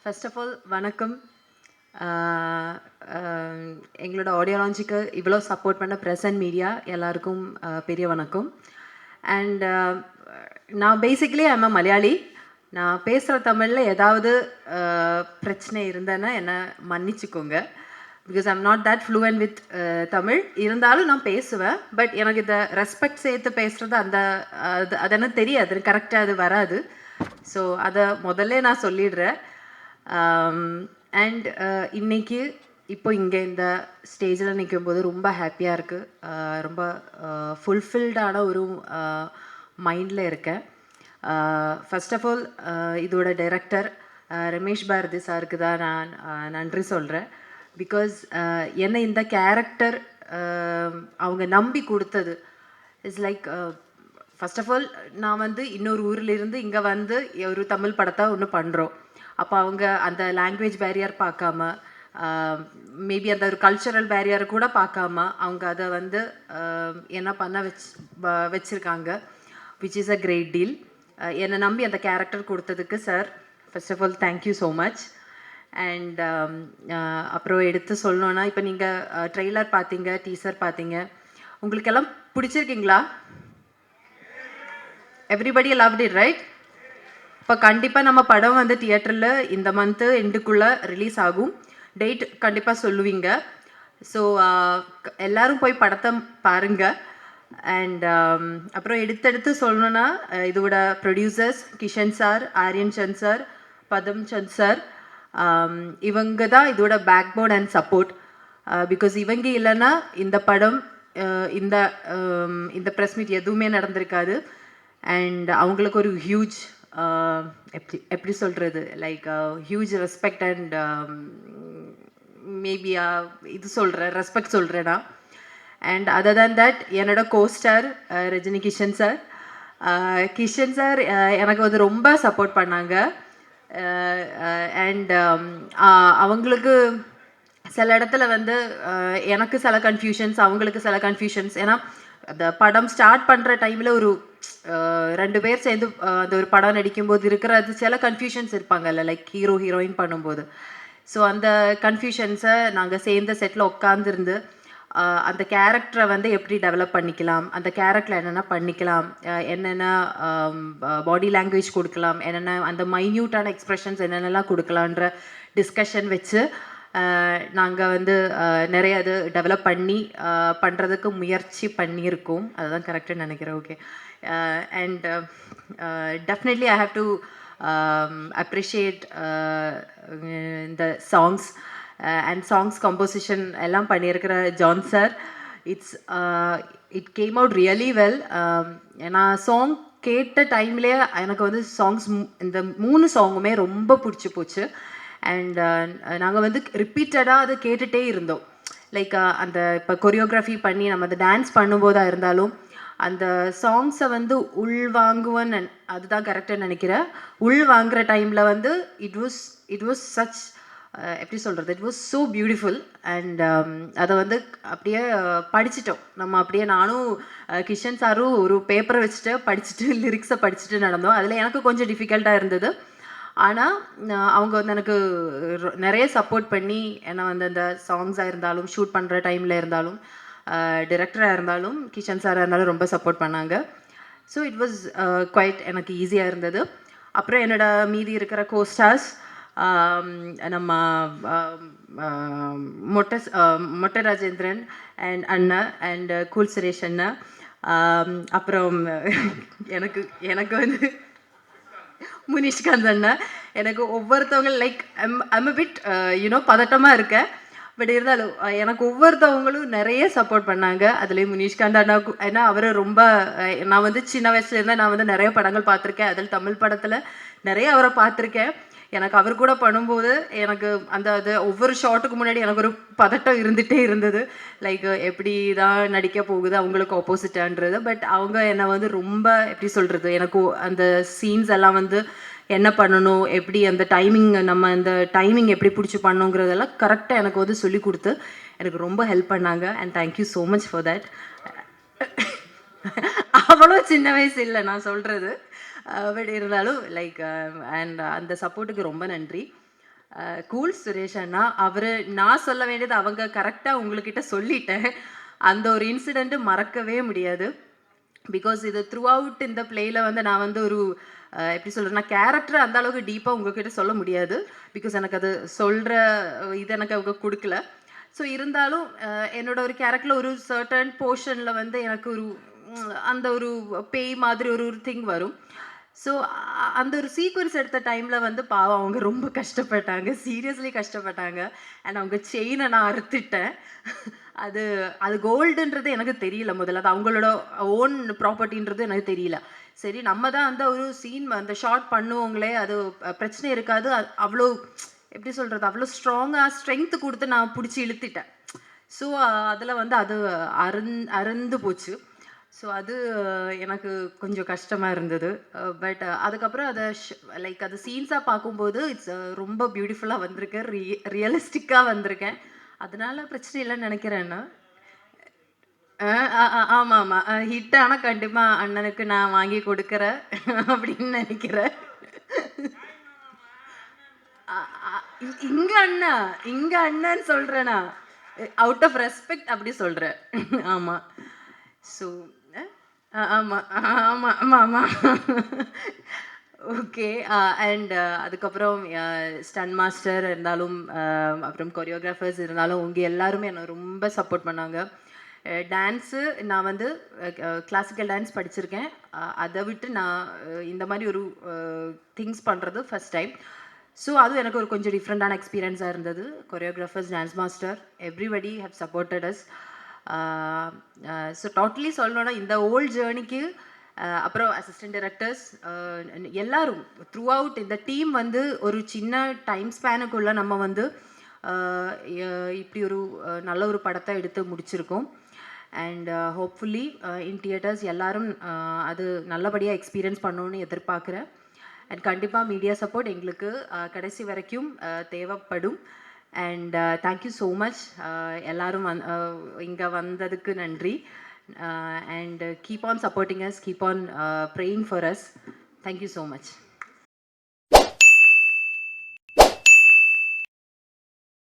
First of all வணக்கம். எங்களோட audio லான்ச்சுக்கு இவ்வளோ சப்போர்ட் பண்ண ப்ரெஸ் அண்ட் மீடியா எல்லாருக்கும் பெரிய வணக்கம். அண்ட் நான் பேசிக்கலி ஐம் மலையாளி. நான் பேசுகிற தமிழில் ஏதாவது பிரச்சனை இருந்தேன்னா என்னை மன்னிச்சுக்கோங்க. Because I'm not that fluent with Tamil. இருந்தாலும் நான் பேசுவேன். பட் எனக்கு இந்த ரெஸ்பெக்ட் சேர்த்து பேசுகிறது அது என்ன தெரியாது, கரெக்டாக அது வராது. ஸோ அதை முதல்ல நான் சொல்லிடுறேன். அண்ட் இன்னைக்கு இப்போ இங்கே இந்த ஸ்டேஜில் நிற்கும்போது ரொம்ப ஹாப்பியாக இருக்குது. ரொம்ப ஃபுல்ஃபில்டான ஒரு மைண்டில் இருக்கேன். ஃபர்ஸ்ட் ஆஃப் ஆல் இதோட டைரக்டர் ரமேஷ் பாரதி சாருக்கு தான் நான் நன்றி சொல்கிறேன். பிகாஸ் என்னை இந்த கேரக்டர் அவங்க நம்பி கொடுத்தது it's like first of all நான் வந்து இன்னொரு ஊரிலிருந்து இங்கே வந்து ஒரு தமிழ் படத்தை ஒன்று பண்ணுறோம். அப்போ அவங்க அந்த லாங்குவேஜ் பேரியர் பார்க்காம, மேபி அந்த ஒரு கல்ச்சரல் பேரியரை கூட பார்க்காம அவங்க அதை வந்து என்ன பண்ண வச்சுருக்காங்க, which is a great deal. என்னை நம்பி அந்த கேரக்டர் கொடுத்ததுக்கு sir first of all thank you so much. And அப்புறம் எடுத்து சொல்லணுன்னா, இப்போ நீங்கள் ட்ரெய்லர் பார்த்தீங்க, டீசர் பார்த்தீங்க, உங்களுக்கெல்லாம் பிடிச்சிருக்கீங்களா? Everybody loved it right? இப்போ கண்டிப்பாக நம்ம படம் வந்து தியேட்டரில் இந்த மந்த்து எண்டுக்குள்ளே ரிலீஸ் ஆகும். டேட் கண்டிப்பாக சொல்லுவீங்க. ஸோ எல்லோரும் போய் படத்தை பாருங்கள். அண்ட் அப்புறம் எடுத்தெடுத்து சொல்லணுன்னா, இதோட producers Kishan sir, Aryan Chand sir, Padam Chand sir, இவங்க தான் இதோட backbone and support. Because இவங்க இல்லைன்னா இந்த படம் இந்த இந்த ப்ரெஸ் மீட் எதுவுமே நடந்திருக்காது. அண்ட் அவங்களுக்கு ஒரு ஹியூஜ் எப்படி சொல்கிறது, like huge respect and maybe இது சொல்கிறேன், ரெஸ்பெக்ட் சொல்கிறேன்னா. அண்ட் அதர் தேன் தட் என்னோட co-star Rajini Kishan sir. Kishan sir எனக்கு வந்து ரொம்ப சப்போர்ட் பண்ணாங்க. அண்ட் அவங்களுக்கு சில இடத்துல வந்து எனக்கு சில கன்ஃபியூஷன்ஸ், அவங்களுக்கு சில கன்ஃபியூஷன்ஸ். ஏன்னா அந்த படம் ஸ்டார்ட் பண்ணுற டைமில் ஒரு 2 பேர் சேர்ந்து அந்த ஒரு படம் நடிக்கும்போது இருக்கிறது சில கன்ஃபியூஷன்ஸ் இருப்பாங்கல்ல, லைக் ஹீரோ ஹீரோயின் பண்ணும்போது. ஸோ அந்த கன்ஃபியூஷன்ஸை நாங்கள் சேர்ந்த செட்டில் உட்காந்துருந்து அந்த கேரக்டரை வந்து எப்படி டெவலப் பண்ணிக்கலாம், அந்த கேரக்டரில் என்னென்ன பண்ணிக்கலாம், என்னென்ன பாடி லாங்குவேஜ் கொடுக்கலாம், என்னென்ன அந்த மைன்யூட்டான எக்ஸ்ப்ரெஷன்ஸ் என்னென்னலாம் கொடுக்கலான்ற டிஸ்கஷன் வச்சு நாங்கள் வந்து நிறைய அது டெவலப் பண்ணி பண்ணுறதுக்கு முயற்சி பண்ணியிருக்கோம். அதுதான் கரெக்டாக நினைக்கிறேன். Okay. And definitely I have to appreciate இந்த சாங்ஸ் அண்ட் சாங்ஸ் கம்போசிஷன் எல்லாம் பண்ணியிருக்கிற John sir. It came out really well. நான் சாங் கேட்ட டைம்லேயே எனக்கு வந்து சாங்ஸ் இந்த 3 சாங்குமே ரொம்ப பிடிச்சி போச்சு. அண்ட் நாங்கள் வந்து ரிப்பீட்டடாக அதை கேட்டுகிட்டே இருந்தோம். லைக் அந்த இப்போ கொரியோகிராஃபி பண்ணி நம்ம அதை டான்ஸ் பண்ணும்போதாக இருந்தாலும் அந்த சாங்ஸை வந்து உள்வாங்குவேன்னு அதுதான் கரெக்டாக நினைக்கிறேன். உள் வாங்குகிற டைமில் வந்து இட் வாஸ் சச் எப்படி சொல்கிறது, it was so beautiful. And அதை வந்து அப்படியே படிச்சிட்டோம் நம்ம. அப்படியே நானும் கிஷன் சாரும் ஒரு பேப்பரை வச்சுட்டு படிச்சுட்டு லிரிக்ஸை படிச்சுட்டு நடந்தோம். அதில் எனக்கு கொஞ்சம் டிஃபிகல்ட்டாக இருந்தது. ஆனால் அவங்க வந்து எனக்கு நிறைய சப்போர்ட் பண்ணி என்னை வந்து அந்த சாங்ஸாக இருந்தாலும், ஷூட் பண்ணுற டைமில் இருந்தாலும், டிரெக்டராக இருந்தாலும், கிஷன் சாராக இருந்தாலும் ரொம்ப சப்போர்ட் பண்ணாங்க. ஸோ இட் வாஸ் குவைட் எனக்கு ஈஸியாக இருந்தது. அப்புறம் என்னோட மீதி இருக்கிற கோஸ்டார்ஸ், நம்ம மொட்டை ராஜேந்திரன் அண்ட் அண்ணா அண்ட் கூல் சுரேஷ் அண்ணா. அப்புறம் எனக்கு எனக்கு வந்து முனிஷ்காந்த் அண்ணா. எனக்கு ஒவ்வொருத்தவங்க லைக் ஐம் பிட் பதட்டமாக இருக்கேன். பட் இருந்தாலும் எனக்கு ஒவ்வொருத்தவங்களும் நிறைய சப்போர்ட் பண்ணாங்க. அதுலேயும் முனிஷ்காந்த் அண்ணாவுக்கு, ஏன்னா அவர் ரொம்ப நான் வந்து சின்ன வயசுல இருந்தால் நான் வந்து நிறைய படங்கள் பார்த்துருக்கேன். அதில் தமிழ் படத்தில் நிறைய அவரை பார்த்துருக்கேன். எனக்கு அவர் கூட பண்ணும்போது எனக்கு அது ஒவ்வொரு ஷாட்டுக்கு முன்னாடி எனக்கு ஒரு பதட்டம் இருந்துகிட்டே இருந்தது. லைக் எப்படி தான் நடிக்க போகுது அவங்களுக்கு ஆப்போசிட்டான்றது. பட் அவங்க என்னை வந்து ரொம்ப எப்படி சொல்கிறது, எனக்கு அந்த சீன்ஸ் எல்லாம் வந்து என்ன பண்ணணும், எப்படி அந்த டைமிங், நம்ம அந்த டைமிங் எப்படி பிடிச்சி பண்ணணுங்கிறதெல்லாம் கரெக்டாக எனக்கு வந்து சொல்லி கொடுத்து எனக்கு ரொம்ப ஹெல்ப் பண்ணாங்க. And thank you so much for that. அவ்வளோ சின்ன வயசு இல்லை நான் சொல்கிறது. பட் இருந்தாலும் லைக் அண்ட் அந்த சப்போர்ட்டுக்கு ரொம்ப நன்றி. கூல் சுரேஷ் அண்ணா. அவரு நான் சொல்ல வேண்டியது அவங்க கரெக்டாக உங்ககிட்ட சொல்லிட்டேன். அந்த ஒரு இன்சிடெண்ட்டு மறக்கவே முடியாது. பிகாஸ் இது த்ரூ அவுட் இந்த பிளேயில் வந்து நான் வந்து ஒரு எப்படி சொல்கிறேன்னா கேரக்டர் அந்த அளவுக்கு டீப்பாக உங்ககிட்ட சொல்ல முடியாது. பிகாஸ் எனக்கு அது சொல்கிற இது எனக்கு அவங்க கொடுக்கல. ஸோ இருந்தாலும் என்னோட ஒரு கேரக்டரில் ஒரு சர்டன் போர்ஷனில் வந்து எனக்கு ஒரு அந்த ஒரு பேய் மாதிரி ஒரு ஒரு திங் வரும். ஸோ அந்த ஒரு சீக்வன்ஸ் எடுத்த டைமில் வந்து பாவம் அவங்க ரொம்ப கஷ்டப்பட்டாங்க, சீரியஸ்லி கஷ்டப்பட்டாங்க. அண்ட் அவங்க செயினை நான் அறுத்துட்டேன். அது அது கோல்டுன்றது எனக்கு தெரியல முதல்ல. அது அவங்களோட ஓன் ப்ராப்பர்ட்டின்றது எனக்கு தெரியல. சரி நம்ம தான் அந்த ஒரு சீன் அந்த ஷாட் பண்ணுவோங்களே, அது பிரச்சனை இருக்காது. அவ்வளோ எப்படி சொல்கிறது, அவ்வளோ ஸ்ட்ராங்காக ஸ்ட்ரென்த் கொடுத்து நான் பிடிச்சி இழுத்துட்டேன். ஸோ அதில் வந்து அது அருந்து போச்சு. ஸோ அது எனக்கு கொஞ்சம் கஷ்டமாக இருந்தது. பட் அதுக்கப்புறம் அதை லைக் அது சீன்ஸாக பார்க்கும்போது இட்ஸ் ரொம்ப பியூட்டிஃபுல்லாக வந்திருக்கேன், ரியலிஸ்டிக்காக வந்திருக்கேன். அதனால பிரச்சனை இல்லைன்னு நினைக்கிறேன் நான். ஆமாம் ஆமாம், ஹிட் ஆனால் கண்டிப்பாக அண்ணனுக்கு நான் வாங்கி கொடுக்குறேன் அப்படின்னு நினைக்கிறேன். இங்க அண்ணா, இங்க அண்ணன்னு சொல்றேனா, அவுட் ஆஃப் ரெஸ்பெக்ட் அப்படி சொல்றேன். ஆமா. ஸோ ஆமா ஆமா ஆமா ஆமா. ஓகே. அண்ட் அதுக்கப்புறம் ஸ்டன் மாஸ்டர் இருந்தாலும், அப்புறம் கொரியோகிராஃபர்ஸ் இருந்தாலும், உங்க எல்லாருமே என்னை ரொம்ப சப்போர்ட் பண்ணாங்க. டான்ஸு நான் வந்து கிளாசிக்கல் டான்ஸ் படிச்சிருக்கேன். அதை விட்டு நான் இந்த மாதிரி ஒரு திங்ஸ் பண்ணுறது ஃபஸ்ட் டைம். ஸோ அதுவும் எனக்கு ஒரு கொஞ்சம் டிஃப்ரெண்ட்டான எக்ஸ்பீரியன்ஸாக இருந்தது. Choreographers, dance master, everybody have supported as. So totally சொல்லணும்னா இந்த ஓல்ட் ஜேர்னிக்கு அப்புறம் அசிஸ்டன்ட் டைரக்டர்ஸ் எல்லாரும் த்ரூ அவுட் இந்த டீம் வந்து ஒரு சின்ன டைம் ஸ்பேனுக்குள்ளே நம்ம வந்து இப்படி ஒரு நல்ல ஒரு படத்தை எடுத்து முடிச்சிருக்கோம். அண்ட் ஹோப்ஃபுல்லி இன் தியேட்டர்ஸ் எல்லாரும் அது நல்லபடியாக எக்ஸ்பீரியன்ஸ் பண்ணணுன்னு எதிர்பார்க்குறேன். அண்ட் கண்டிப்பாக மீடியா சப்போர்ட் எங்களுக்கு கடைசி வரைக்கும் தேவைப்படும். And thank you so much. எல்லாரும் இங்கே வந்ததுக்கு நன்றி. And keep on supporting us, keep on praying for us. Thank you so much.